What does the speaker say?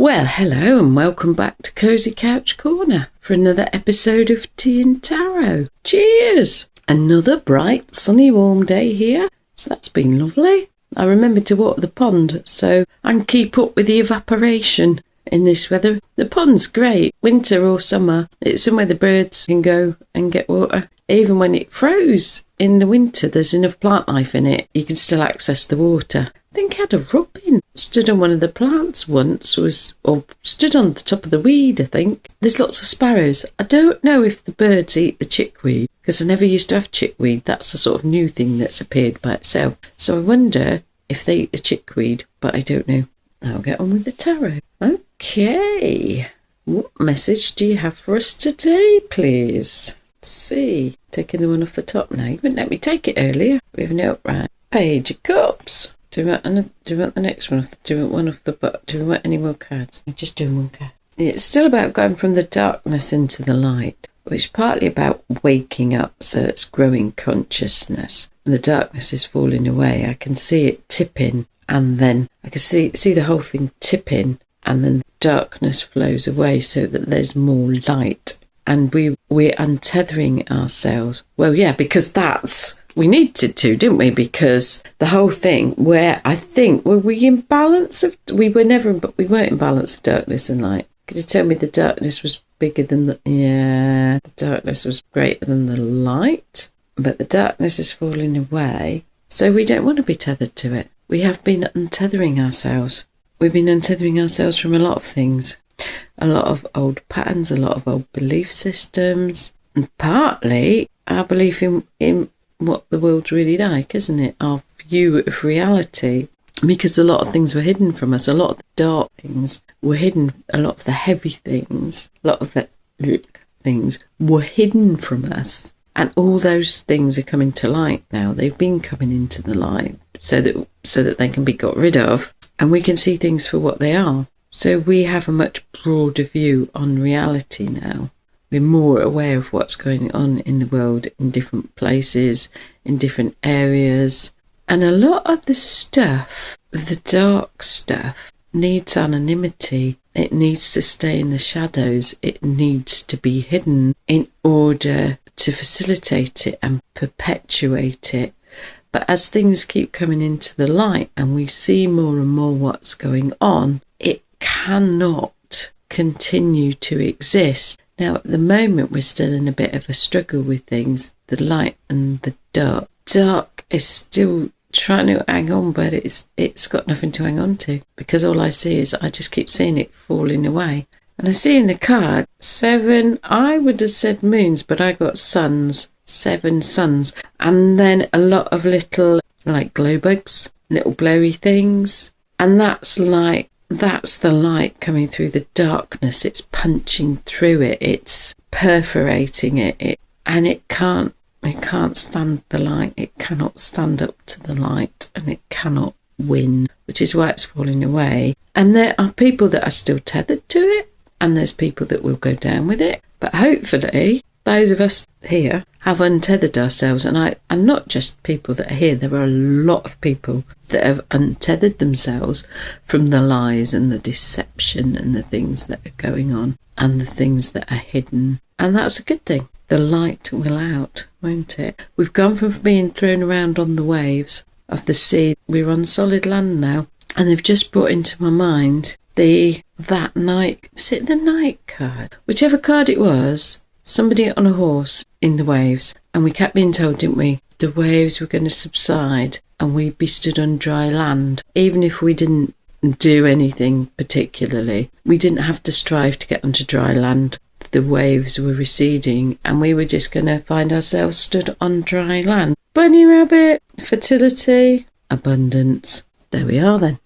Well, hello and welcome back to Cozy Couch Corner for another episode of Tea and Tarot. Cheers! Another bright, sunny, warm day here, so that's been lovely. I remembered to water the pond so I can keep up with the evaporation in this weather. The pond's great, winter or summer. It's somewhere the birds can go and get water. Even when it froze in the winter, there's enough plant life in it, you can still access the water. I think I had a robin stood on one of the plants once, or stood on the top of the weed, I think. There's lots of sparrows. I don't know if the birds eat the chickweed, because I never used to have chickweed. That's a sort of new thing that's appeared by itself. So I wonder if they eat the chickweed, but I don't know. I'll get on with the tarot. Okay. What message do you have for us today, please? Let's see. Taking the one off the top now. You wouldn't let me take it earlier. We have an outright. Page of Cups. Do you want the next one? Do you want one off the butt? Do you want any more cards? I'm just doing one card. It's still about going from the darkness into the light, which is partly about waking up, so it's growing consciousness. And the darkness is falling away. I can see it tipping, and then I can see the whole thing tipping, and then the darkness flows away so that there's more light. And we're untethering ourselves. Well, yeah, because we needed to, didn't we? Because the whole thing where I think, were we in balance we weren't in balance of darkness and light. Could you tell me the darkness was bigger than the darkness was greater than the light? But the darkness is falling away. So we don't want to be tethered to it. We have been untethering ourselves. We've been untethering ourselves from a lot of things. A lot of old patterns, a lot of old belief systems, and partly our belief in what the world's really like, isn't it? Our view of reality. Because a lot of things were hidden from us. A lot of the dark things were hidden. A lot of the heavy things, a lot of the things were hidden from us. And all those things are coming to light now. They've been coming into the light so that they can be got rid of. And we can see things for what they are. So we have a much broader view on reality now. We're more aware of what's going on in the world, in different places, in different areas. And a lot of the stuff, the dark stuff, needs anonymity. It needs to stay in the shadows. It needs to be hidden in order to facilitate it and perpetuate it. But as things keep coming into the light and we see more and more what's going on, it cannot continue to exist. Now, at the moment, we're still in a bit of a struggle with things, the light and the dark. Dark is still trying to hang on, but it's got nothing to hang on to, because all I see is I just keep seeing it falling away. And I see in the card 7, I would have said moons, but I got suns, 7 suns, and then a lot of little like glow bugs, little glowy things, and that's the light coming through the darkness. It's punching through it. It's perforating it. And it can't stand the light. It cannot stand up to the light, and it cannot win, which is why it's falling away. And there are people that are still tethered to it, and there's people that will go down with it. But hopefully, those of us here have untethered ourselves, and not just people that are here. There are a lot of people that have untethered themselves from the lies and the deception and the things that are going on and the things that are hidden. And that's a good thing. The light will out, won't it? We've gone from being thrown around on the waves of the sea. We're on solid land now. And they've just brought into my mind that night. Was it the night card? Whichever card it was, somebody on a horse in the waves. And we kept being told, didn't we? The waves were going to subside and we'd be stood on dry land. Even if we didn't do anything particularly, we didn't have to strive to get onto dry land. The waves were receding and we were just going to find ourselves stood on dry land. Bunny rabbit, fertility, abundance. There we are then.